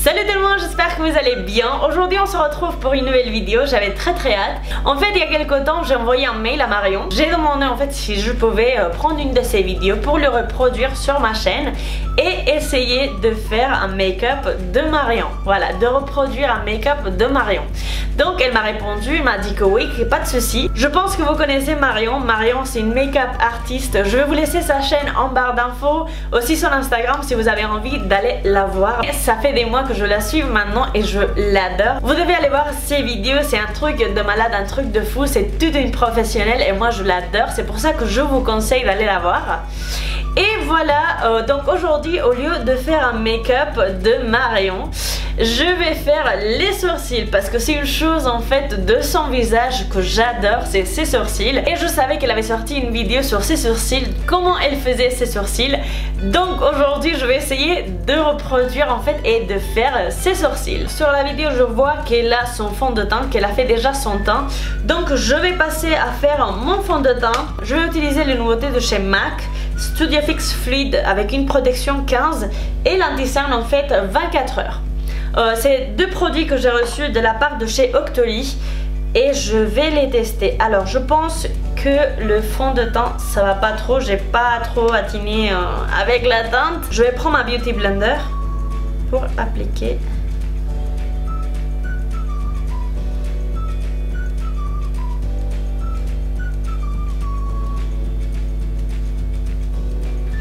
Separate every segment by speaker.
Speaker 1: Salut tout le monde, j'espère que vous allez bien. Aujourd'hui on se retrouve pour une nouvelle vidéo, j'avais très hâte. En fait il y a quelques temps j'ai envoyé un mail à Marion. J'ai demandé en fait si je pouvais prendre une de ses vidéos pour le reproduire sur ma chaîne et essayer de faire un make-up de Marion. Voilà, de reproduire un make-up de Marion. Donc elle m'a répondu, elle m'a dit que oui, que pas de souci. Je pense que vous connaissez Marion. Marion c'est une make-up artiste. Je vais vous laisser sa chaîne en barre d'infos, aussi son Instagram si vous avez envie d'aller la voir. Ça fait des mois que je la suis maintenant et je l'adore. Vous devez aller voir ses vidéos, c'est un truc de malade, un truc de fou, c'est toute une professionnelle et moi je l'adore, c'est pour ça que je vous conseille d'aller la voir. Et voilà, donc aujourd'hui au lieu de faire un make-up de Marion, je vais faire les sourcils parce que c'est une chose en fait de son visage que j'adore, c'est ses sourcils. Et je savais qu'elle avait sorti une vidéo sur ses sourcils, comment elle faisait ses sourcils. Donc aujourd'hui je vais essayer de reproduire en fait et de faire ses sourcils. Sur la vidéo je vois qu'elle a son fond de teint, qu'elle a fait déjà son teint. Donc je vais passer à faire mon fond de teint. Je vais utiliser les nouveautés de chez MAC, Studio Fix Fluid avec une protection 15 et l'anti-cerne en fait 24 heures. C'est deux produits que j'ai reçus de la part de chez Octoly et je vais les tester. Alors je pense que le fond de teint ça va pas trop, j'ai pas trop attiné avec la teinte. Je vais prendre ma Beauty Blender pour appliquer.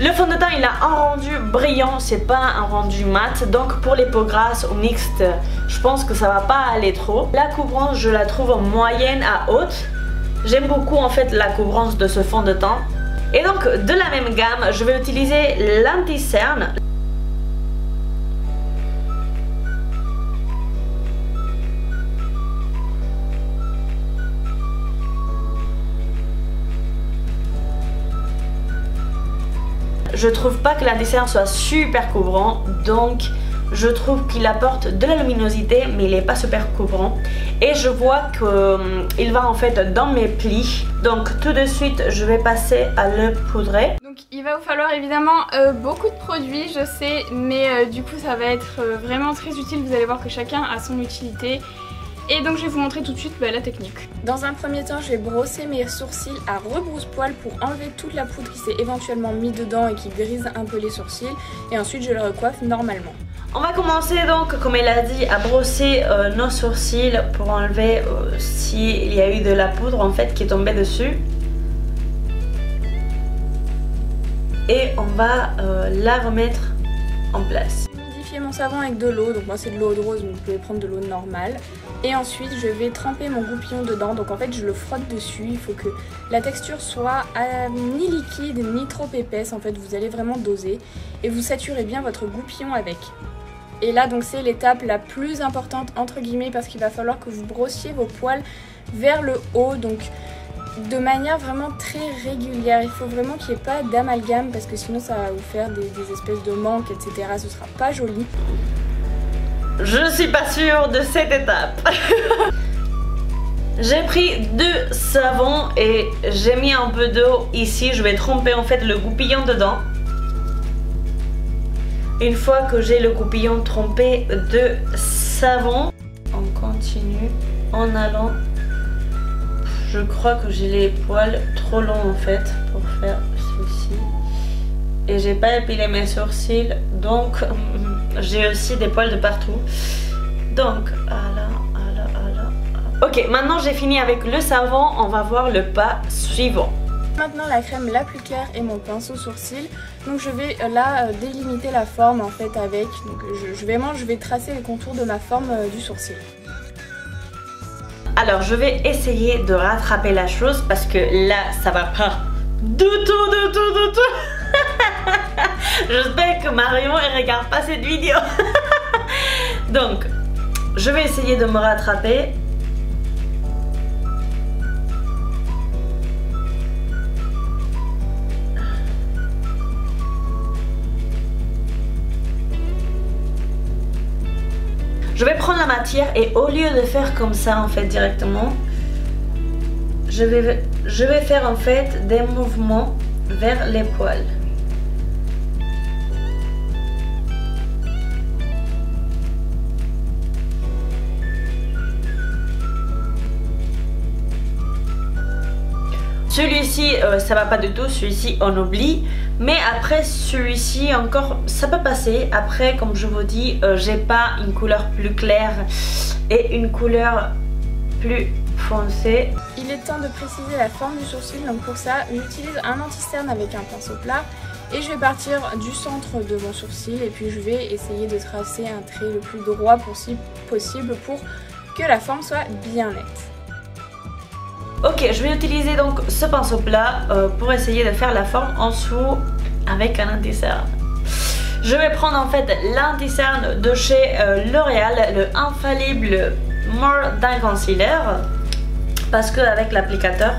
Speaker 1: Le fond de teint il a un rendu brillant, c'est pas un rendu mat, donc pour les peaux grasses ou mixtes je pense que ça va pas aller trop. La couvrance je la trouve moyenne à haute, j'aime beaucoup en fait la couvrance de ce fond de teint. Et donc de la même gamme je vais utiliser l'anti-cerne. Je trouve pas que l'anti-cerne soit super couvrant, donc je trouve qu'il apporte de la luminosité mais il est pas super couvrant. Et je vois qu'il va en fait dans mes plis, donc tout de suite je vais passer à le poudrer.
Speaker 2: Donc il va vous falloir évidemment beaucoup de produits, je sais, mais du coup ça va être vraiment très utile. Vous allez voir que chacun a son utilité. Et donc je vais vous montrer tout de suite la technique. Dans un premier temps je vais brosser mes sourcils à rebrousse-poil pour enlever toute la poudre qui s'est éventuellement mis dedans et qui grise un peu les sourcils. Et ensuite je le recoiffe normalement.
Speaker 1: On va commencer donc comme elle a dit à brosser nos sourcils pour enlever s'il y a eu de la poudre en fait qui est tombée dessus. Et on va la remettre en place.
Speaker 2: Mon savon avec de l'eau, donc moi c'est de l'eau de rose mais vous pouvez prendre de l'eau normale. Et ensuite je vais tremper mon goupillon dedans, donc en fait je le frotte dessus. Il faut que la texture soit ni liquide ni trop épaisse, en fait vous allez vraiment doser et vous saturez bien votre goupillon avec. Et là donc c'est l'étape la plus importante entre guillemets parce qu'il va falloir que vous brossiez vos poils vers le haut, donc de manière vraiment très régulière. Il faut vraiment qu'il n'y ait pas d'amalgame parce que sinon ça va vous faire des espèces de manques, etc. Ce sera pas joli.
Speaker 1: Je suis pas sûre de cette étape. J'ai pris deux savons et j'ai mis un peu d'eau ici. Je vais tremper en fait le goupillon dedans. Une fois que j'ai le goupillon trempé de savon, on continue en allant. Je crois que j'ai les poils trop longs en fait pour faire ceci. Et j'ai pas épilé mes sourcils, donc j'ai aussi des poils de partout. Donc, ok, maintenant j'ai fini avec le savon, on va voir le pas suivant.
Speaker 2: Maintenant la crème la plus claire et mon pinceau sourcil. Donc je vais là délimiter la forme en fait avec. Donc je vais tracer les contours de ma forme du sourcil.
Speaker 1: Alors je vais essayer de rattraper la chose parce que là ça va pas du tout. J'espère que Marion elle regarde pas cette vidéo. Donc je vais essayer de me rattraper. Je vais prendre la matière et au lieu de faire comme ça en fait directement, je vais faire en fait des mouvements vers les poils. Celui-ci ça va pas du tout, celui-ci on oublie. Mais après celui-ci encore ça peut passer. Après comme je vous dis j'ai pas une couleur plus claire et une couleur plus foncée.
Speaker 2: Il est temps de préciser la forme du sourcil, donc pour ça j'utilise un anti-cerne avec un pinceau plat. Et je vais partir du centre de mon sourcil et puis je vais essayer de tracer un trait le plus droit possible pour que la forme soit bien nette.
Speaker 1: Ok, je vais utiliser donc ce pinceau plat pour essayer de faire la forme en dessous avec un anti-cerne. Je vais prendre en fait l'anti-cerne de chez L'Oréal, le Infallible More Than Concealer, parce qu'avec l'applicateur,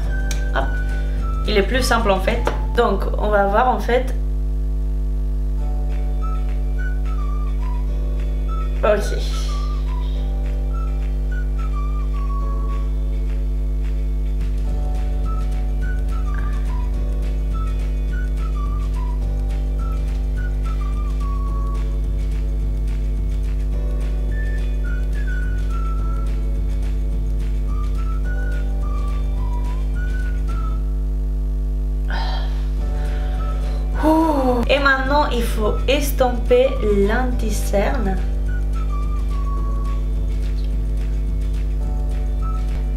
Speaker 1: il est plus simple en fait. Donc on va voir en fait. Ok. Et maintenant il faut estomper l'anti-cerne.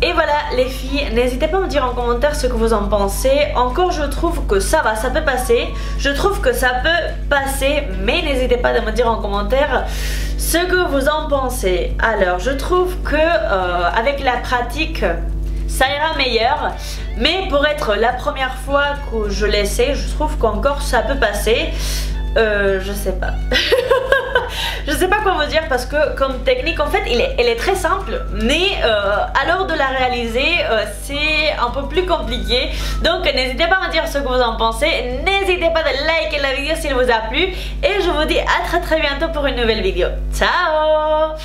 Speaker 1: Et voilà les filles, n'hésitez pas à me dire en commentaire ce que vous en pensez. Encore je trouve que ça va, ça peut passer. Je trouve que ça peut passer, mais n'hésitez pas à me dire en commentaire ce que vous en pensez. Alors je trouve que avec la pratique ça ira meilleur, mais pour être la première fois que je l'essaie, je trouve qu'encore ça peut passer. Je sais pas. Je sais pas quoi vous dire parce que comme technique en fait elle est très simple, mais à l'heure de la réaliser c'est un peu plus compliqué. Donc n'hésitez pas à me dire ce que vous en pensez. N'hésitez pas à liker la vidéo s'il vous a plu. Et je vous dis à très bientôt pour une nouvelle vidéo. Ciao!